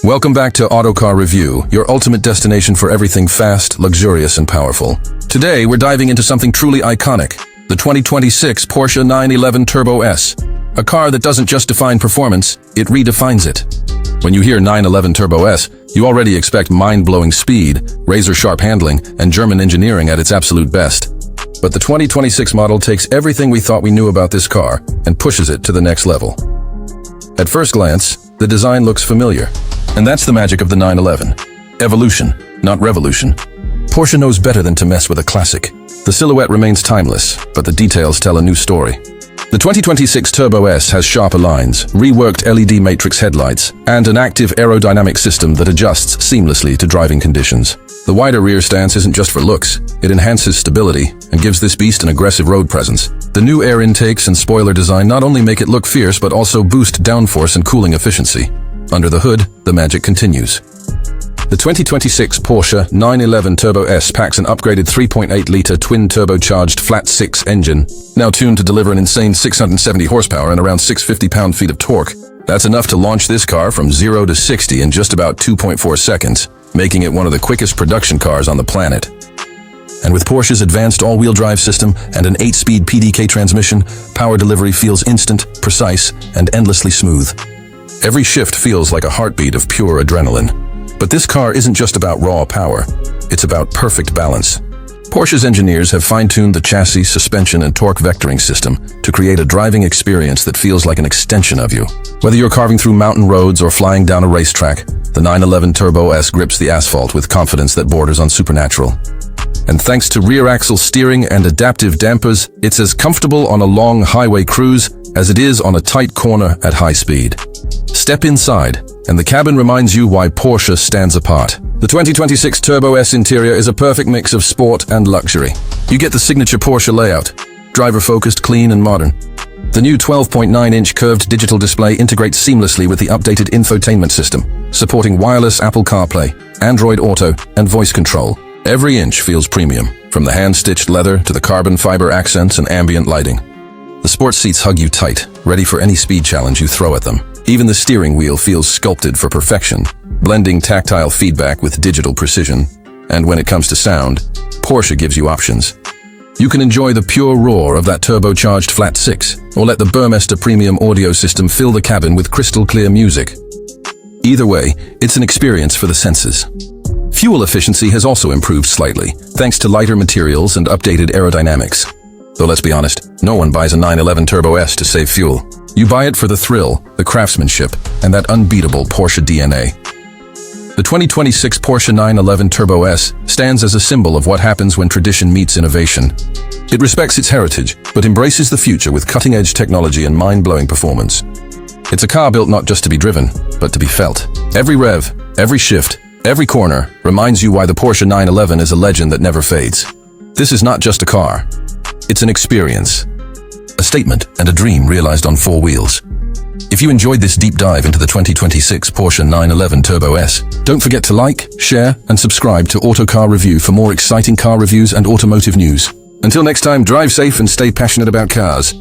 Welcome back to Autocar Review, your ultimate destination for everything fast, luxurious, and powerful. Today, we're diving into something truly iconic, the 2026 Porsche 911 Turbo S. A car that doesn't just define performance, it redefines it. When you hear 911 Turbo S, you already expect mind-blowing speed, razor-sharp handling, and German engineering at its absolute best. But the 2026 model takes everything we thought we knew about this car and pushes it to the next level. At first glance, the design looks familiar. And that's the magic of the 911. Evolution, not revolution. Porsche knows better than to mess with a classic. The silhouette remains timeless, but the details tell a new story. The 2026 Turbo S has sharper lines, reworked LED matrix headlights, and an active aerodynamic system that adjusts seamlessly to driving conditions. The wider rear stance isn't just for looks, it enhances stability and gives this beast an aggressive road presence. The new air intakes and spoiler design not only make it look fierce but also boost downforce and cooling efficiency. Under the hood, the magic continues. The 2026 Porsche 911 Turbo S packs an upgraded 3.8-litre twin-turbocharged flat-six engine, now tuned to deliver an insane 670 horsepower and around 650 pound-feet of torque. That's enough to launch this car from 0 to 60 in just about 2.4 seconds, making it one of the quickest production cars on the planet. And with Porsche's advanced all-wheel drive system and an 8-speed PDK transmission, power delivery feels instant, precise, and endlessly smooth. Every shift feels like a heartbeat of pure adrenaline. But this car isn't just about raw power, it's about perfect balance. Porsche's engineers have fine-tuned the chassis, suspension, and torque vectoring system to create a driving experience that feels like an extension of you. Whether you're carving through mountain roads or flying down a racetrack, the 911 Turbo S grips the asphalt with confidence that borders on supernatural. And thanks to rear-axle steering and adaptive dampers, it's as comfortable on a long highway cruise as it is on a tight corner at high speed. Step inside, and the cabin reminds you why Porsche stands apart. The 2026 Turbo S interior is a perfect mix of sport and luxury. You get the signature Porsche layout, driver-focused, clean, and modern. The new 12.9-inch curved digital display integrates seamlessly with the updated infotainment system, supporting wireless Apple CarPlay, Android Auto, and voice control. Every inch feels premium, from the hand-stitched leather to the carbon fiber accents and ambient lighting. The sports seats hug you tight, ready for any speed challenge you throw at them. Even the steering wheel feels sculpted for perfection, blending tactile feedback with digital precision. And when it comes to sound, Porsche gives you options. You can enjoy the pure roar of that turbocharged flat-six, or let the Burmester premium audio system fill the cabin with crystal-clear music. Either way, it's an experience for the senses. Fuel efficiency has also improved slightly, thanks to lighter materials and updated aerodynamics. Though let's be honest, no one buys a 911 Turbo S to save fuel. You buy it for the thrill, the craftsmanship, and that unbeatable Porsche DNA. The 2026 Porsche 911 Turbo S stands as a symbol of what happens when tradition meets innovation. It respects its heritage, but embraces the future with cutting-edge technology and mind-blowing performance. It's a car built not just to be driven, but to be felt. Every rev, every shift, every corner reminds you why the Porsche 911 is a legend that never fades. This is not just a car. It's an experience, a statement, and a dream realized on four wheels. If you enjoyed this deep dive into the 2026 Porsche 911 Turbo S, don't forget to like, share, and subscribe to Autocar Review for more exciting car reviews and automotive news. Until next time, drive safe and stay passionate about cars.